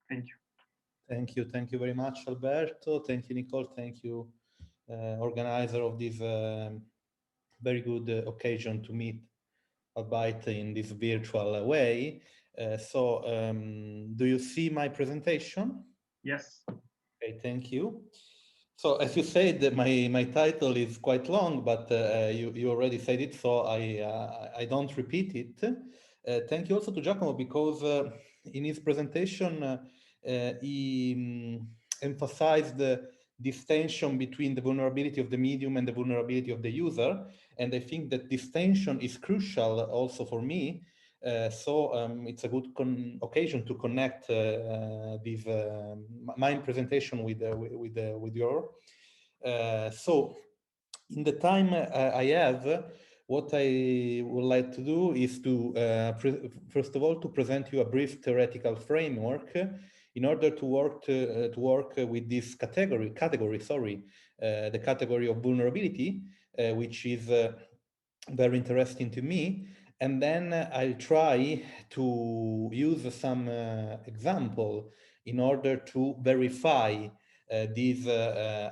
Thank you. Thank you very much, Alberto. Thank you, Nicole. Thank you, organizer of this very good occasion to meet, albeit in this virtual way. Do you see my presentation? Yes. Okay, thank you. So as you said, my title is quite long, but you already said it, so I don't repeat it. Thank you also to Giacomo, because in his presentation he emphasized this tension between the vulnerability of the medium and the vulnerability of the user, and I think that this tension is crucial also for me. It's a good occasion to connect this my presentation with your. In the time I have, what I would like to do is to first of all to present you a brief theoretical framework in order to work with this category. Sorry, the category of vulnerability, which is very interesting to me. And then I'll try to use some example in order to verify this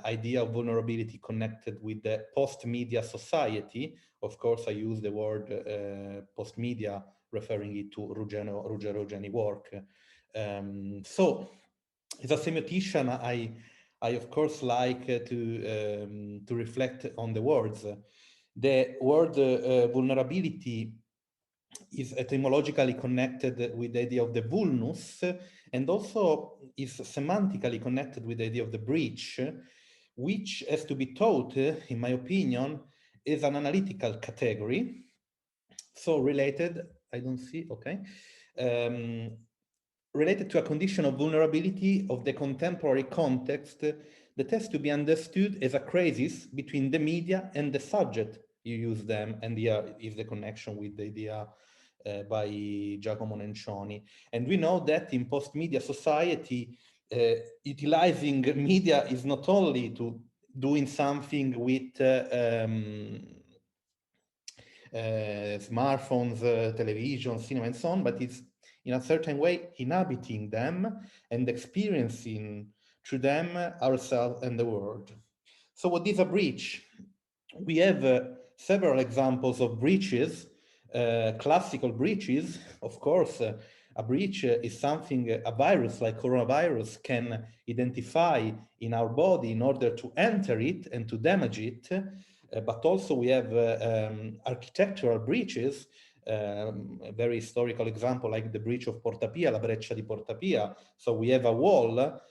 idea of vulnerability connected with the post-media society. Of course, I use the word post-media, referring it to Ruggero Ruggiani work. So, as a semiotician, I of course like to reflect on the words. The word vulnerability is etymologically connected with the idea of the vulnus, and also is semantically connected with the idea of the breach, which has to be taught, in my opinion, is an analytical category. So related, I don't see, okay. Related to a condition of vulnerability of the contemporary context that has to be understood as a crisis between the media and the subject you use them, and here is the connection with the idea by Giacomo Nencioni. And we know that in post-media society, utilizing media is not only to doing something with smartphones, television, cinema, and so on, but it's in a certain way inhabiting them and experiencing through them ourselves and the world. So what is a breach? We have several examples of breaches, classical breaches. Of course, a breach is something a virus like coronavirus can identify in our body in order to enter it and to damage it. But also we have architectural breaches, a very historical example like the breach of Porta Pia, la breccia di Porta Pia. So we have a wall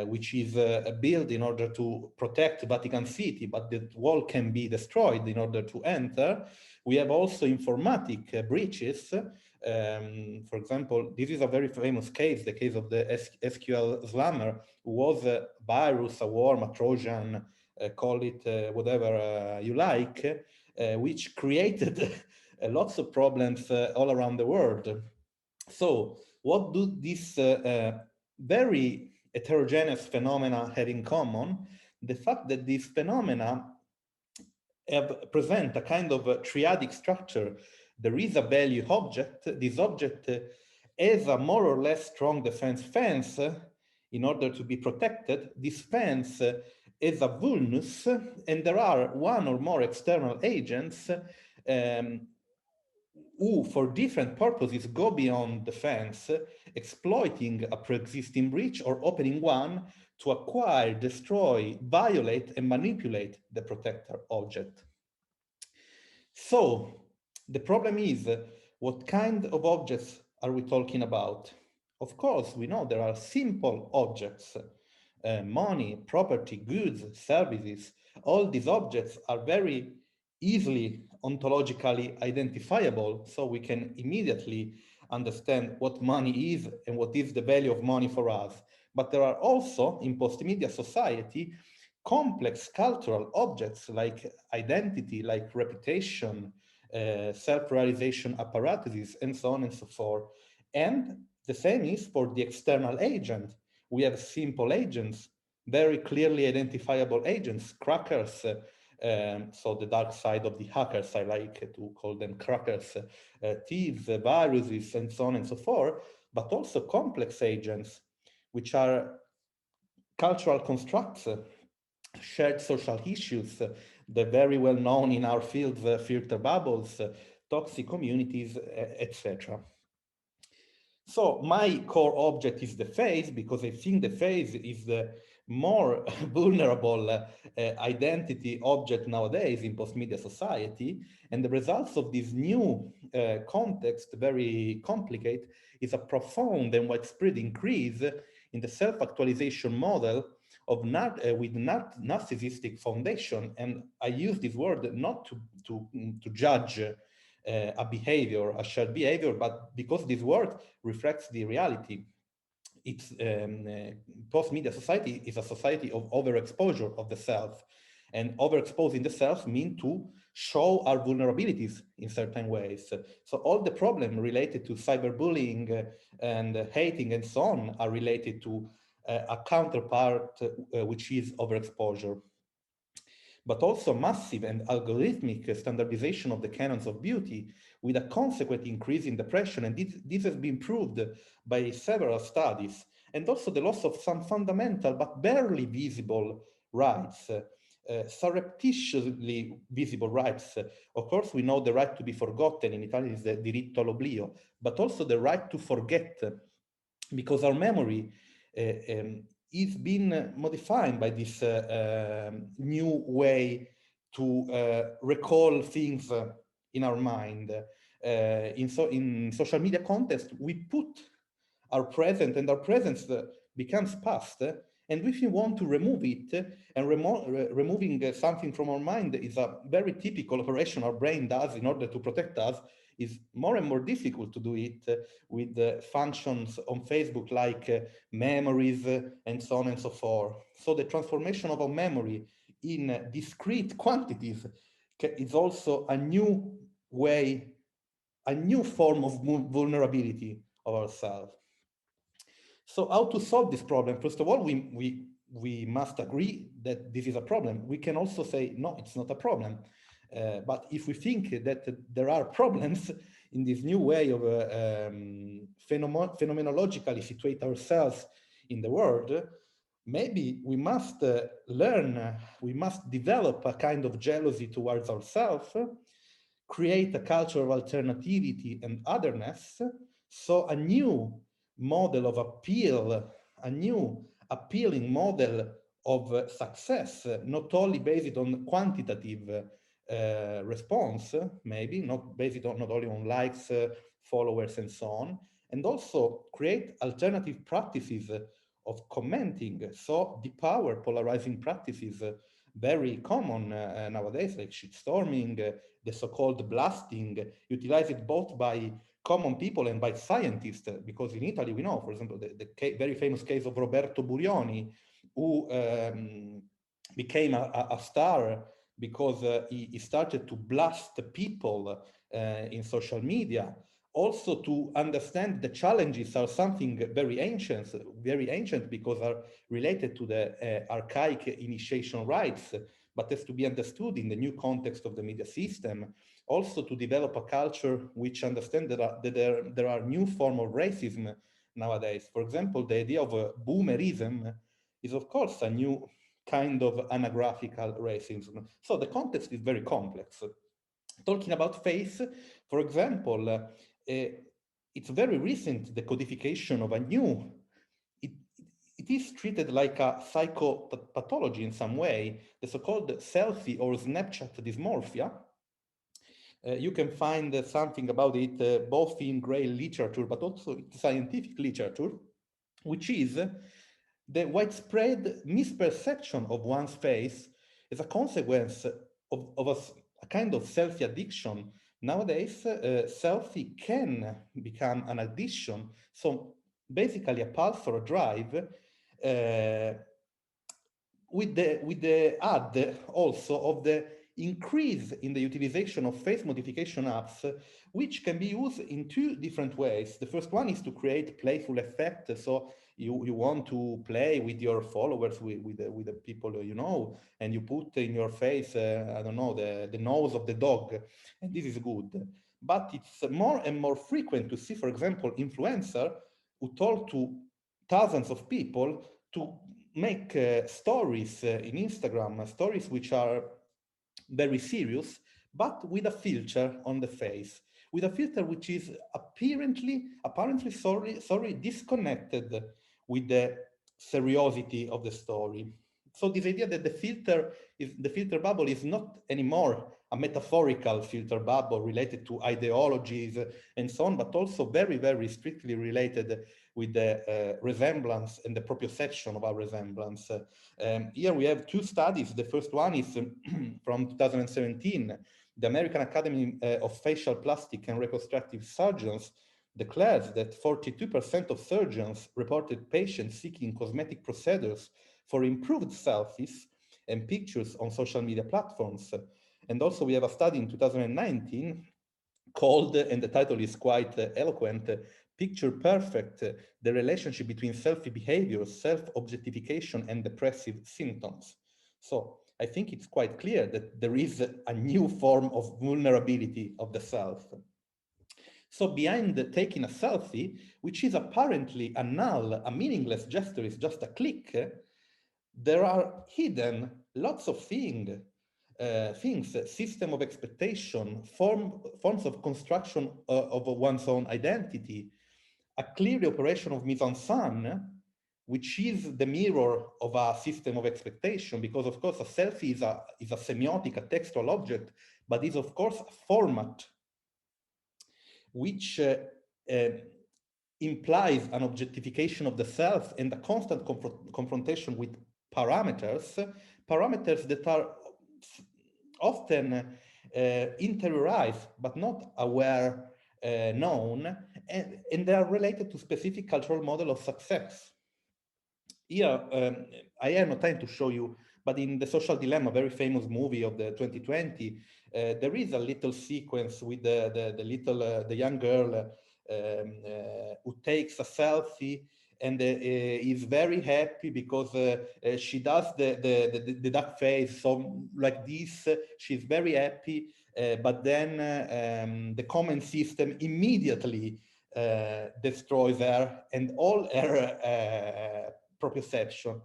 which is built in order to protect Vatican City, but the wall can be destroyed in order to enter. We have also informatic breaches. For example, this is a very famous case, the case of the SQL slammer, who was a virus, a worm, a Trojan, call it whatever you like, which created lots of problems all around the world. So what do these very heterogeneous phenomena have in common? The fact that these phenomena present a kind of a triadic structure. There is a value object. This object has a more or less strong defense fence in order to be protected. This fence is a vulnus, and there are one or more external agents who, for different purposes, go beyond the fence, exploiting a pre-existing breach or opening one to acquire, destroy, violate, and manipulate the protector object. So, the problem is, what kind of objects are we talking about? Of course, we know there are simple objects, money, property, goods, services. All these objects are very easily ontologically identifiable, so we can immediately understand what money is and what is the value of money for us. But there are also, in post-media society, complex cultural objects like identity, like reputation, self-realization apparatuses, and so on and so forth. And the same is for the external agent. We have simple agents, very clearly identifiable agents, crackers. So the dark side of the hackers, I like to call them crackers, thieves, viruses, and so on and so forth, but also complex agents. which are cultural constructs, shared social issues, the very well known in our fields, filter bubbles, toxic communities, etc. So my core object is the face, because I think the face is the more vulnerable identity object nowadays in post-media society. And the results of this new context, very complicated, is a profound and widespread increase in the self-actualization model of narcissistic foundation. And I use this word not to judge a behavior, a shared behavior, but because this word reflects the reality. It's post-media society is a society of overexposure of the self, and overexposing the self means to show our vulnerabilities in certain ways. So all the problems related to cyberbullying and hating and so on are related to a counterpart which is overexposure, but also massive and algorithmic standardization of the canons of beauty, with a consequent increase in depression. And this has been proved by several studies. And also the loss of some fundamental but barely visible rights, surreptitiously visible rights. Of course, we know the right to be forgotten, in Italian is the diritto all'oblio, but also the right to forget, because our memory is being modified by this new way to recall things in our mind. In social media context, we put our present, and our presence becomes past. And if we want to remove it, and removing something from our mind is a very typical operation our brain does in order to protect us, is more and more difficult to do it with functions on Facebook like memories and so on and so forth. So the transformation of our memory in discrete quantities is also a new way, a new form of vulnerability of ourselves. So how to solve this problem? First of all, we must agree that this is a problem. We can also say, no, it's not a problem. But if we think that there are problems in this new way of phenomenologically situate ourselves in the world, maybe we must learn, we must develop a kind of jealousy towards ourselves, create a culture of alternativity and otherness, so a new model of appeal, a new appealing model of success, not only based on quantitative response, maybe not based on not only on likes, followers, and so on, and also create alternative practices of commenting. So depower polarizing practices, very common nowadays, like shitstorming, the so-called blasting, utilized both by common people and by scientists, because in Italy we know, for example, the very famous case of Roberto Burioni, who became a star because he started to blast people in social media. Also, to understand the challenges are something very ancient because are related to the archaic initiation rites, but has to be understood in the new context of the media system. Also, to develop a culture which understands that there are new forms of racism nowadays. For example, the idea of boomerism is, of course, a new kind of anagraphical racism. So the context is very complex. Talking about face, for example, it's very recent, the codification of a new, it is treated like a psychopathology in some way, the so-called selfie or Snapchat dysmorphia. You can find something about it both in gray literature, but also in scientific literature, which is the widespread misperception of one's face as a consequence of a kind of selfie addiction. Nowadays, selfie can become an addiction. So basically a pulse or a drive with the add also of the increase in the utilization of face modification apps, which can be used in two different ways. The first one is to create playful effect. So you want to play with your followers, with the people you know, and you put in your face, I don't know, the nose of the dog, and this is good. But it's more and more frequent to see, for example, influencer who told to thousands of people to make stories in Instagram, stories which are very serious, but with a filter on the face, with a filter which is apparently disconnected with the seriosity of the story. So this idea that the filter bubble is not anymore a metaphorical filter bubble related to ideologies and so on, but also very, very strictly related with the resemblance and the proprioception of our resemblance. Here we have two studies. The first one is from 2017. The American Academy of Facial Plastic and Reconstructive Surgeons declares that 42% of surgeons reported patients seeking cosmetic procedures for improved selfies and pictures on social media platforms. And also we have a study in 2019 called, and the title is quite eloquent, Picture Perfect, the relationship between selfie behavior, self-objectification, and depressive symptoms. So I think it's quite clear that there is a new form of vulnerability of the self. So behind taking a selfie, which is apparently a null, a meaningless gesture, is just a click, there are hidden lots of things, system of expectation, forms of construction of one's own identity, a clear operation of mise-en-scène, which is the mirror of a system of expectation, because of course a selfie is a semiotic, a textual object, but is of course a format which implies an objectification of the self and a constant confrontation with parameters that are often interiorized but not aware, known, and they are related to specific cultural model of success. Here, I have no time to show you, but in The Social Dilemma, a very famous movie of the 2020, there is a little sequence with the young girl who takes a selfie and is very happy because she does the duck face, so like this, she's very happy, but then the comment system immediately destroys her and all her proprioception.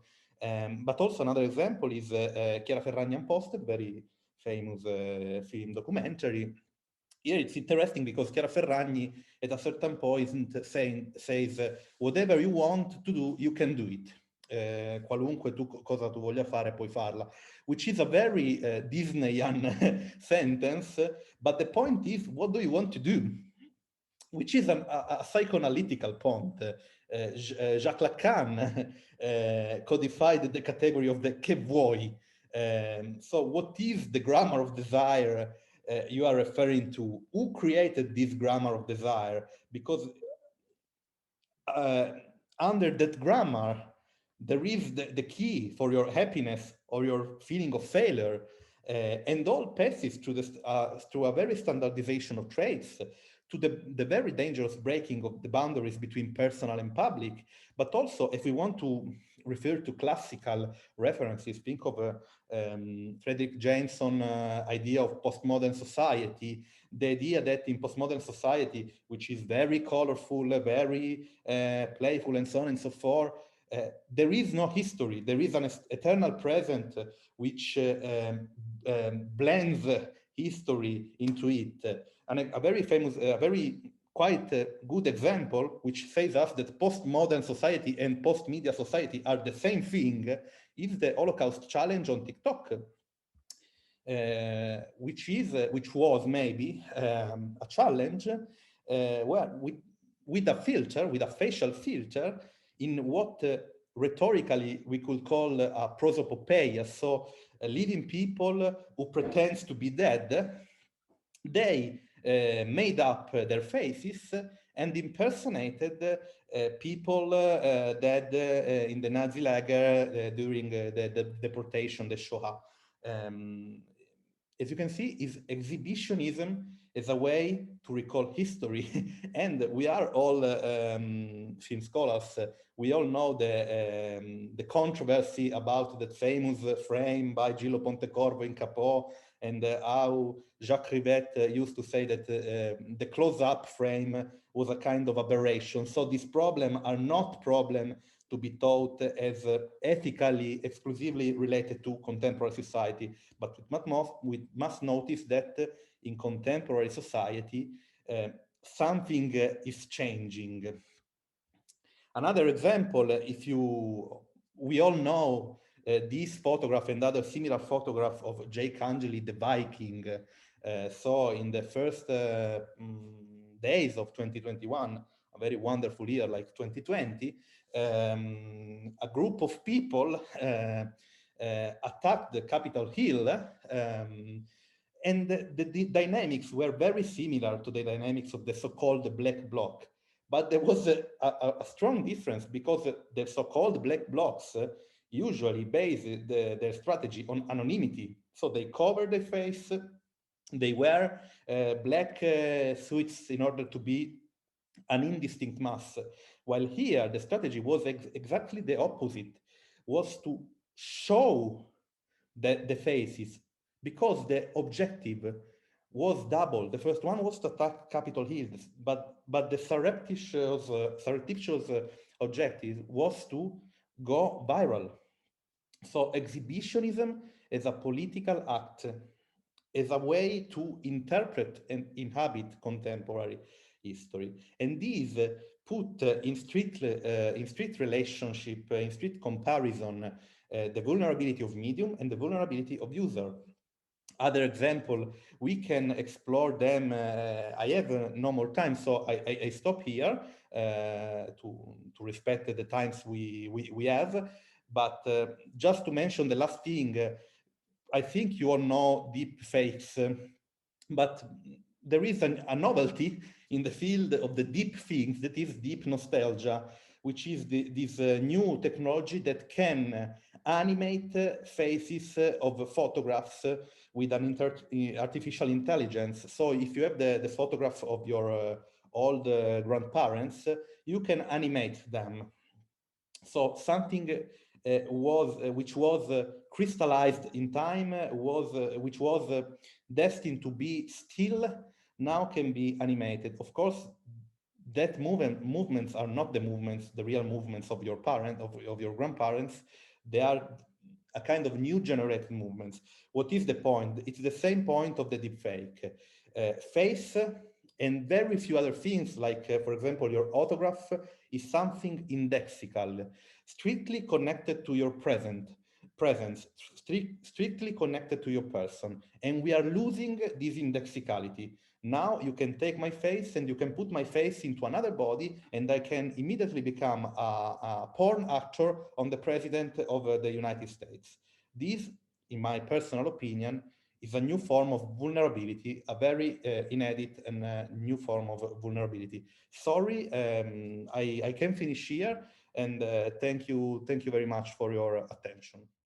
But also another example is Chiara Ferragni Unposted, very famous film documentary. Here it's interesting because Chiara Ferragni at a certain point says whatever you want to do, you can do it. Qualunque cosa tu voglia fare, puoi farla, which is a very Disneyan sentence, but the point is, what do you want to do? Which is a psychoanalytical point. Jacques Lacan codified the category of the che vuoi. So what is the grammar of desire you are referring to? Who created this grammar of desire? Because under that grammar, there is the key for your happiness or your feeling of failure, and all passes through a very standardization of traits, to the very dangerous breaking of the boundaries between personal and public. But also, if we want to refer to classical references, think of Frederick Jameson idea of postmodern society, the idea that in postmodern society, which is very colorful, very playful, and so on and so forth, there is no history. There is an eternal present which blends history into it. And a very famous, a very quite good example, which says us that postmodern society and post-media society are the same thing, is the Holocaust challenge on TikTok, which was maybe a challenge where with a filter, with a facial filter, in what rhetorically we could call a prosopopeia, so leading people who pretend to be dead. They made up their faces and impersonated people dead in the Nazi lager during the deportation, the Shoah. As you can see, is exhibitionism as a way to recall history. And we are all film scholars. We all know the controversy about that famous frame by Gillo Pontecorvo in Capot, and how Jacques Rivette used to say that the close-up frame was a kind of aberration. So these problems are not problems to be taught as ethically exclusively related to contemporary society, but we must notice that in contemporary society, something is changing. Another example, we all know this photograph and other similar photograph of Jake Angeli, the Viking. So in the first days of 2021, a very wonderful year like 2020, a group of people attacked the Capitol Hill, and the dynamics were very similar to the dynamics of the so-called Black Bloc. But there was a strong difference, because the so-called Black Blocs usually base their strategy on anonymity. So they cover their face, they wear black suits in order to be an indistinct mass. While here, the strategy was exactly the opposite, was to show the faces, because the objective was double. The first one was to attack Capitol Hill, but the surreptitious objective was to go viral. So exhibitionism is a political act, as a way to interpret and inhabit contemporary history. And these put in strict relationship, in strict comparison, the vulnerability of medium and the vulnerability of user. Other example, we can explore them. I have no more time, so I stop here to respect the times we have. But just to mention the last thing, I think you all know deepfakes, but there is a novelty in the field of the deep things, that is deep nostalgia, which is this new technology that can animate faces of photographs with an artificial intelligence. So if you have the photograph of your old grandparents, you can animate them. So something which was crystallized in time, which was destined to be still, now can be animated. Of course, that movements are not the real movements of your of your grandparents. They are a kind of new generated movements. What is the point? It's the same point of the deepfake. Face and very few other things, like, for example, your autograph is something indexical, strictly connected to your presence, strictly connected to your person. And we are losing this indexicality. Now you can take my face and you can put my face into another body, and I can immediately become a porn actor on the president of the United States. This, in my personal opinion, is a new form of vulnerability, a very inedit and new form of vulnerability. Sorry, I can finish here, and thank you very much for your attention.